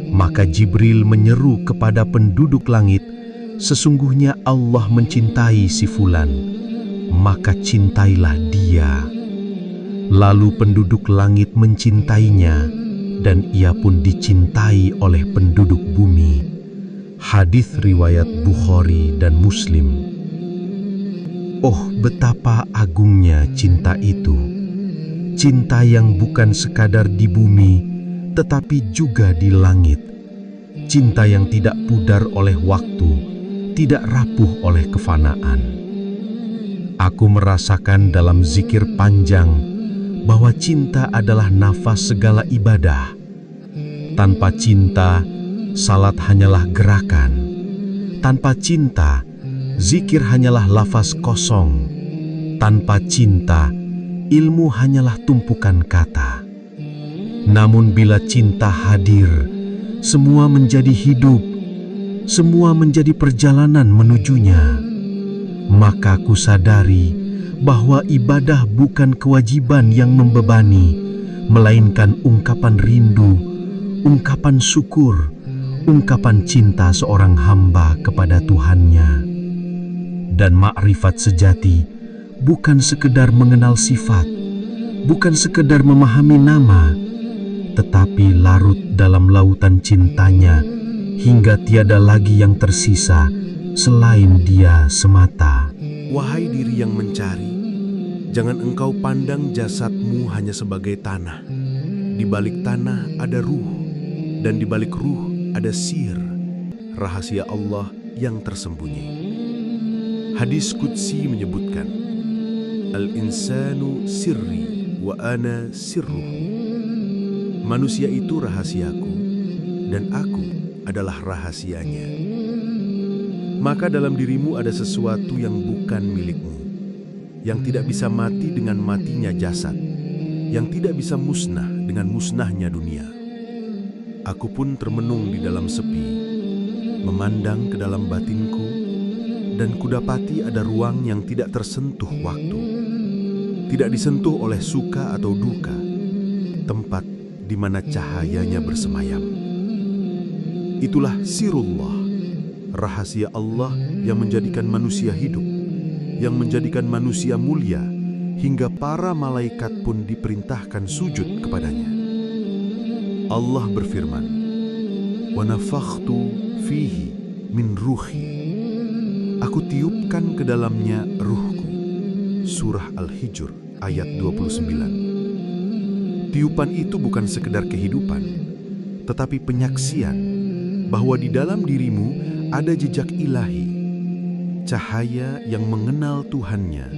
Speaker 2: maka Jibril menyeru kepada penduduk langit, sesungguhnya Allah mencintai si fulan, maka cintailah dia. Lalu penduduk langit mencintainya, dan ia pun dicintai oleh penduduk bumi. Hadits riwayat Bukhari dan Muslim. Oh, betapa agungnya cinta itu. Cinta yang bukan sekadar di bumi, tetapi juga di langit. Cinta yang tidak pudar oleh waktu, tidak rapuh oleh kefanaan. Aku merasakan dalam zikir panjang bahwa cinta adalah nafas segala ibadah. Tanpa cinta, salat hanyalah gerakan. Tanpa cinta, zikir hanyalah lafaz kosong. Tanpa cinta, ilmu hanyalah tumpukan kata. Namun bila cinta hadir, semua menjadi hidup, semua menjadi perjalanan menujunya. Maka ku sadari bahwa ibadah bukan kewajiban yang membebani, melainkan ungkapan rindu, ungkapan syukur, ungkapan cinta seorang hamba kepada Tuhannya. Dan makrifat sejati bukan sekedar mengenal sifat, bukan sekedar memahami nama, tetapi larut dalam lautan cintanya hingga tiada lagi yang tersisa selain Dia semata.
Speaker 1: Wahai diri yang mencari, jangan engkau pandang jasadmu hanya sebagai tanah. Di balik tanah ada ruh, dan di balik ruh ada sir, rahasia Allah yang tersembunyi. Hadits qudsi menyebutkan, Al-insanu sirri wa ana sirruhu. Manusia itu rahasiaku, dan aku adalah rahasianya. Maka dalam dirimu ada sesuatu yang bukan milikmu, yang tidak bisa mati dengan matinya jasad, yang tidak bisa musnah dengan musnahnya dunia. Aku pun termenung di dalam sepi, memandang ke dalam batinku, dan kudapati ada ruang yang tidak tersentuh waktu, tidak disentuh oleh suka atau duka, tempat di mana cahayanya bersemayam. Itulah sirullah, rahasia Allah yang menjadikan manusia hidup, yang menjadikan manusia mulia, hingga para malaikat pun diperintahkan sujud kepadanya. Allah berfirman, "Wa nafakhtu fihi min ruhi." Aku tiupkan ke dalamnya ruhku. Surah Al-Hijr ayat 29. Tiupan itu bukan sekedar kehidupan, tetapi penyaksian bahwa di dalam dirimu ada jejak ilahi, cahaya yang mengenal Tuhannya,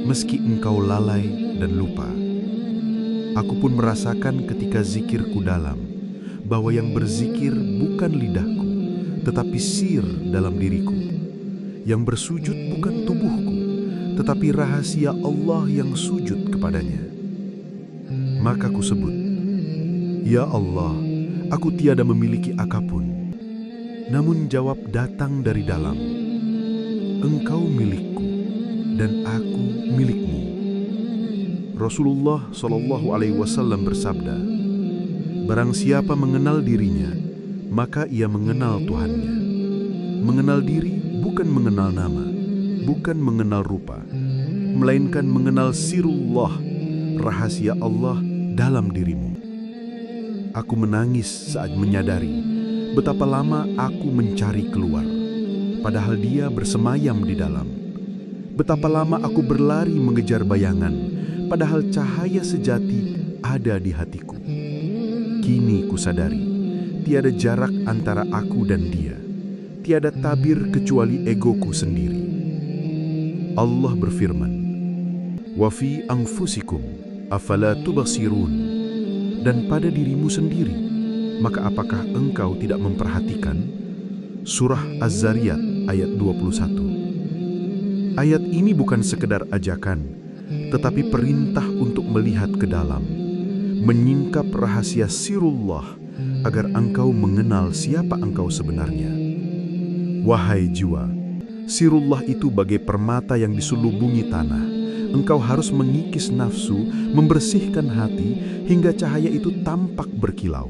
Speaker 1: meski engkau lalai dan lupa. Aku pun merasakan ketika zikirku dalam, bahwa yang berzikir bukan lidahku, tetapi sir dalam diriku. Yang bersujud bukan tubuhku, tetapi rahasia Allah yang sujud kepadanya. Maka ku sebut, Ya Allah, aku tiada memiliki apapun. Namun jawab datang dari dalam, Engkau milikku dan aku milikmu. Rasulullah SAW bersabda, barang siapa mengenal dirinya, maka ia mengenal Tuhannya. Mengenal diri bukan mengenal nama, bukan mengenal rupa, melainkan mengenal sirullah, rahasia Allah dalam dirimu. Aku menangis saat menyadari betapa lama aku mencari keluar, padahal Dia bersemayam di dalam. Betapa lama aku berlari mengejar bayangan, padahal cahaya sejati ada di hatiku. Kini kusadari, tiada jarak antara aku dan Dia. Tiada tabir kecuali egoku sendiri. Allah berfirman, Wa fi anfusikum afala tubasirun, dan pada dirimu sendiri, maka apakah engkau tidak memperhatikan? Surah Az-Zariyat ayat 21. Ayat ini bukan sekedar ajakan, tetapi perintah untuk melihat ke dalam, menyingkap rahasia sirullah agar engkau mengenal siapa engkau sebenarnya. Wahai jiwa, sirullah itu bagai permata yang diselubungi tanah. Engkau harus mengikis nafsu, membersihkan hati, hingga cahaya itu tampak berkilau.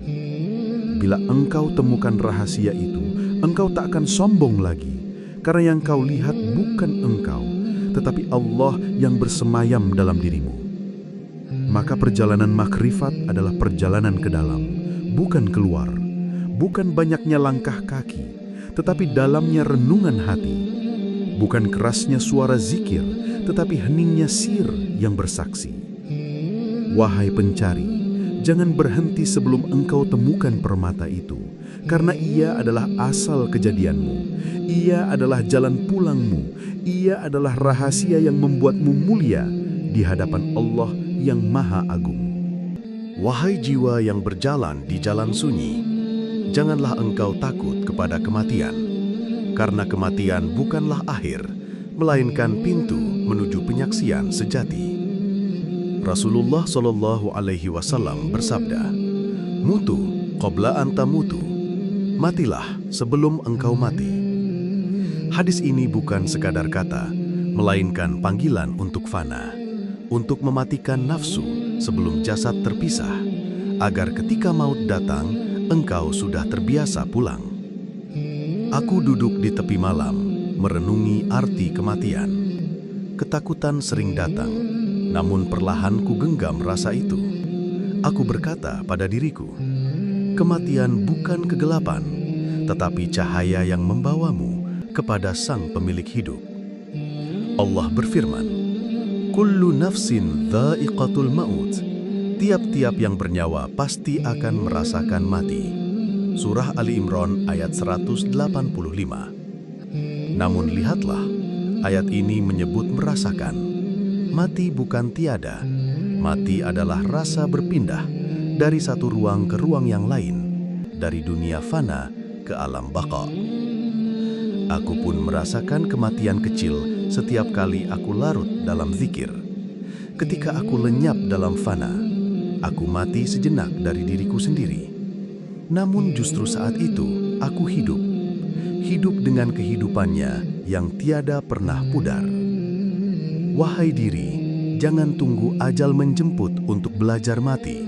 Speaker 1: Bila engkau temukan rahasia itu, engkau tak akan sombong lagi, karena yang kau lihat bukan engkau, tetapi Allah yang bersemayam dalam dirimu. Maka perjalanan makrifat adalah perjalanan ke dalam, bukan keluar, bukan banyaknya langkah kaki, tetapi dalamnya renungan hati, bukan kerasnya suara zikir, tetapi heningnya sir yang bersaksi. Wahai pencari, jangan berhenti sebelum engkau temukan permata itu, karena ia adalah asal kejadianmu, ia adalah jalan pulangmu, ia adalah rahasia yang membuatmu mulia di hadapan Allah yang Maha Agung.
Speaker 2: Wahai jiwa yang berjalan di jalan sunyi, janganlah engkau takut kepada kematian, karena kematian bukanlah akhir, melainkan pintu menuju penyaksian sejati. Rasulullah SAW bersabda, Mutu qabla an tamutu, matilah sebelum engkau mati. Hadis ini bukan sekadar kata, melainkan panggilan untuk fana, untuk mematikan nafsu sebelum jasad terpisah, agar ketika maut datang, engkau sudah terbiasa pulang. Aku duduk di tepi malam, merenungi arti kematian. Ketakutan sering datang, namun perlahan ku genggam rasa itu. Aku berkata pada diriku, kematian bukan kegelapan, tetapi cahaya yang membawamu kepada Sang Pemilik hidup. Allah berfirman, Kullu nafsin dha'iqatul maut. Tiap-tiap yang bernyawa pasti akan merasakan mati. Surah Ali Imran ayat 185. Namun lihatlah, ayat ini menyebut merasakan. Mati bukan tiada. Mati adalah rasa berpindah dari satu ruang ke ruang yang lain, dari dunia fana ke alam baqa. Aku pun merasakan kematian kecil setiap kali aku larut dalam zikir. Ketika aku lenyap dalam fana, aku mati sejenak dari diriku sendiri. Namun justru saat itu aku hidup. Hidup dengan kehidupannya yang tiada pernah pudar. Wahai diri, jangan tunggu ajal menjemput untuk belajar mati.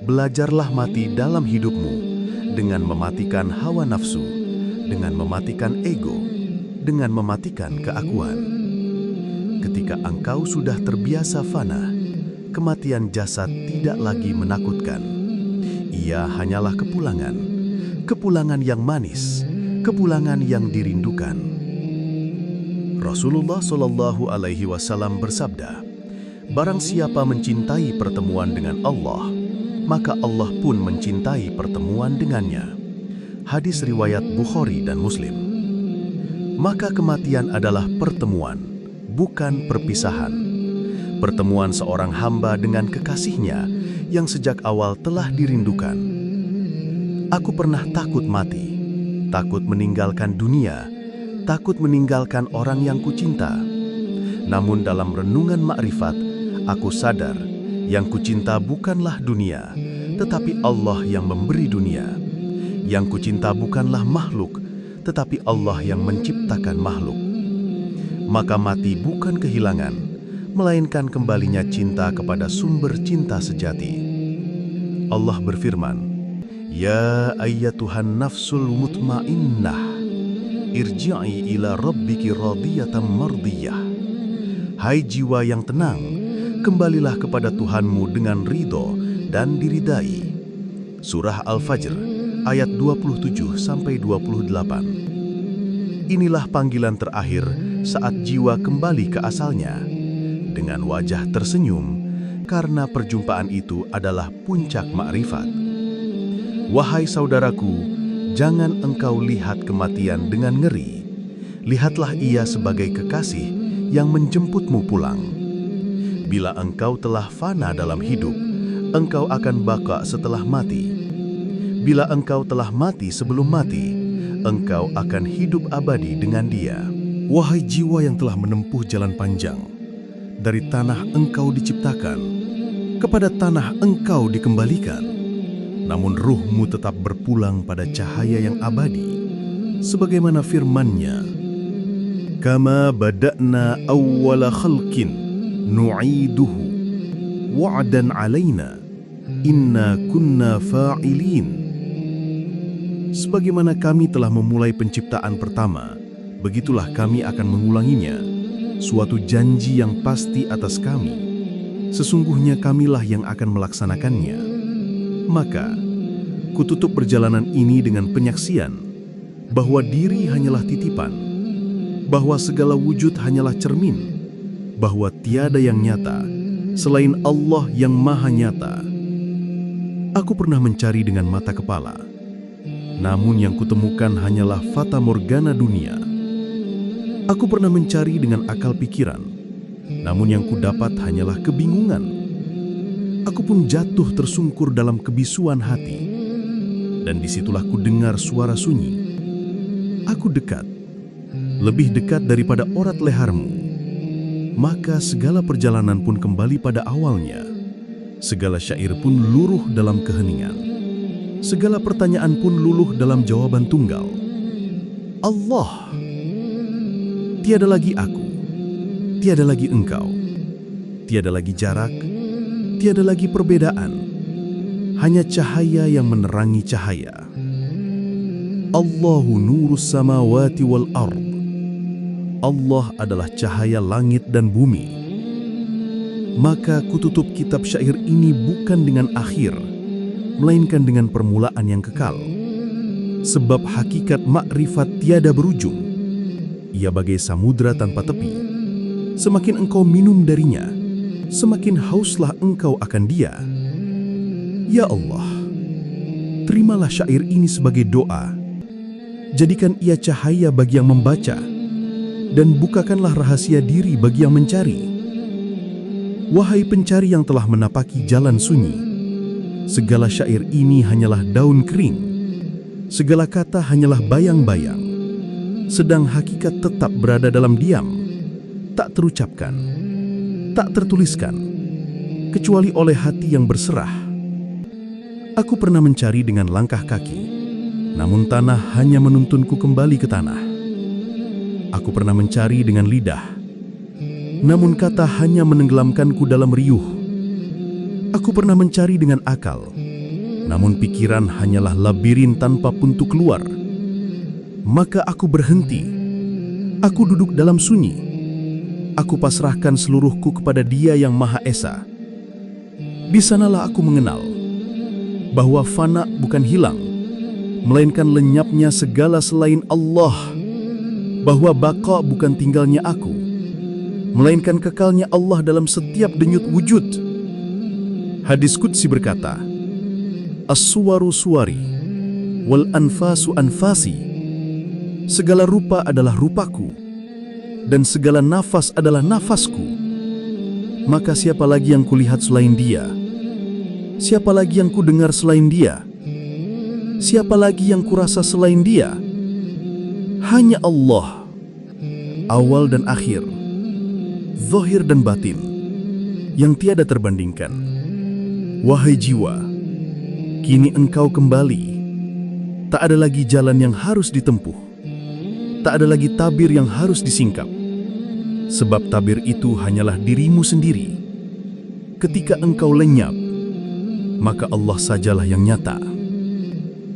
Speaker 2: Belajarlah mati dalam hidupmu dengan mematikan hawa nafsu, dengan mematikan ego, dengan mematikan keakuan. Ketika engkau sudah terbiasa fana, kematian jasad tidak lagi menakutkan. Ia hanyalah kepulangan, kepulangan yang manis, kepulangan yang dirindukan. Rasulullah Shallallahu Alaihi Wasallam bersabda, "Barang siapa mencintai pertemuan dengan Allah, maka Allah pun mencintai pertemuan dengannya." Hadis riwayat Bukhari dan Muslim. Maka kematian adalah pertemuan, bukan perpisahan. Pertemuan seorang hamba dengan kekasihnya yang sejak awal telah dirindukan. Aku pernah takut mati, takut meninggalkan dunia, takut meninggalkan orang yang kucinta. Namun dalam renungan makrifat, aku sadar yang kucinta bukanlah dunia, tetapi Allah yang memberi dunia. Yang kucinta bukanlah makhluk, tetapi Allah yang menciptakan makhluk. Maka mati bukan kehilangan, melainkan kembalinya cinta kepada sumber cinta sejati. Allah berfirman, "Ya ayyatuhan nafsul mutmainnah, irji'i ila rabbiki radiyatan mardiyah." Hai jiwa yang tenang, kembalilah kepada Tuhanmu dengan ridho dan diridai. Surah Al-Fajr ayat 27-28. Inilah panggilan terakhir saat jiwa kembali ke asalnya, dengan wajah tersenyum, karena perjumpaan itu adalah puncak makrifat. Wahai saudaraku, jangan engkau lihat kematian dengan ngeri. Lihatlah ia sebagai kekasih yang menjemputmu pulang. Bila engkau telah fana dalam hidup, engkau akan baka setelah mati. Bila engkau telah mati sebelum mati, engkau akan hidup abadi dengan dia. Wahai jiwa yang telah menempuh jalan panjang, dari tanah engkau diciptakan, kepada tanah engkau dikembalikan. Namun ruhmu tetap berpulang pada cahaya yang abadi, sebagaimana firman-Nya, "Kama bada'na awwala khalqin nu'iduhu wa'dan 'alaina inna kunna fa'ilin." Sebagaimana kami telah memulai penciptaan pertama, begitulah kami akan mengulanginya, suatu janji yang pasti atas kami. Sesungguhnya kamilah yang akan melaksanakannya. Maka, kututup perjalanan ini dengan penyaksian bahwa diri hanyalah titipan, bahwa segala wujud hanyalah cermin, bahwa tiada yang nyata selain Allah yang maha nyata. Aku pernah mencari dengan mata kepala, namun yang kutemukan hanyalah fata morgana dunia. Aku pernah mencari dengan akal pikiran, namun yang kudapat hanyalah kebingungan. Aku pun jatuh tersungkur dalam kebisuan hati, dan disitulah ku dengar suara sunyi. Aku dekat, lebih dekat daripada orat lehermu. Maka segala perjalanan pun kembali pada awalnya. Segala syair pun luruh dalam keheningan. Segala pertanyaan pun luluh dalam jawaban tunggal. Allah. Tiada lagi aku, tiada lagi engkau, tiada lagi jarak, tiada lagi perbedaan, hanya cahaya yang menerangi cahaya. Allahu nurus samawati wal ard. Allah adalah cahaya langit dan bumi. Maka kututup kitab syair ini bukan dengan akhir, melainkan dengan permulaan yang kekal. Sebab hakikat makrifat tiada berujung. Ia bagai samudra tanpa tepi. Semakin engkau minum darinya, semakin hauslah engkau akan dia. Ya Allah, terimalah syair ini sebagai doa. Jadikan ia cahaya bagi yang membaca, dan bukakanlah rahasia diri bagi yang mencari. Wahai pencari yang telah menapaki jalan sunyi, segala syair ini hanyalah daun kering, segala kata hanyalah bayang-bayang, sedang hakikat tetap berada dalam diam, tak terucapkan, tak tertuliskan, kecuali oleh hati yang berserah. Aku pernah mencari dengan langkah kaki, namun tanah hanya menuntunku kembali ke tanah. Aku pernah mencari dengan lidah, namun kata hanya menenggelamkanku dalam riuh. Aku pernah mencari dengan akal, namun pikiran hanyalah labirin tanpa pintu keluar. Maka aku berhenti, aku duduk dalam sunyi, aku pasrahkan seluruhku kepada Dia yang Maha Esa. Di sanalah aku mengenal bahwa fana bukan hilang, melainkan lenyapnya segala selain Allah.
Speaker 1: bahwa baqa bukan tinggalnya aku, melainkan kekalnya Allah dalam setiap denyut wujud. Hadis Qudsi berkata, As-suwaru suwari, wal anfasu anfasi. Segala rupa adalah rupaku, dan segala nafas adalah nafasku. Maka siapa lagi yang kulihat selain dia? Siapa lagi yang kudengar selain dia? Siapa lagi yang kurasa selain dia? Hanya Allah, awal dan akhir, zahir dan batin, yang tiada terbandingkan. Wahai jiwa, kini engkau kembali. Tak ada lagi jalan yang harus ditempuh. Tak ada lagi tabir yang harus disingkap. Sebab tabir itu hanyalah dirimu sendiri. Ketika engkau lenyap, maka Allah sajalah yang nyata.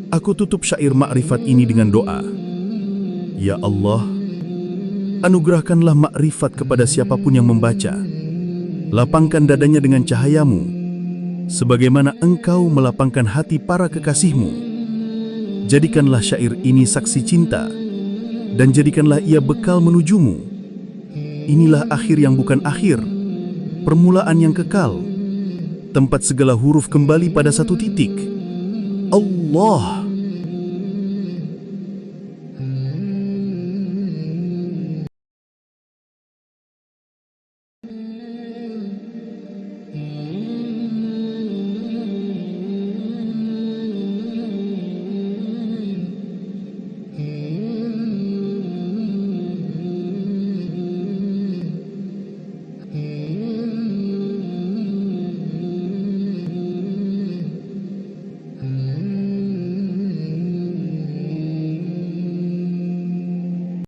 Speaker 1: Aku tutup syair makrifat ini dengan doa. Ya Allah, anugerahkanlah makrifat kepada siapapun yang membaca. Lapangkan dadanya dengan cahayamu, sebagaimana engkau melapangkan hati para kekasihmu. Jadikanlah syair ini saksi cinta, dan jadikanlah ia bekal menujumu. Inilah akhir yang bukan akhir, permulaan yang kekal, tempat segala huruf kembali pada satu titik. Allah.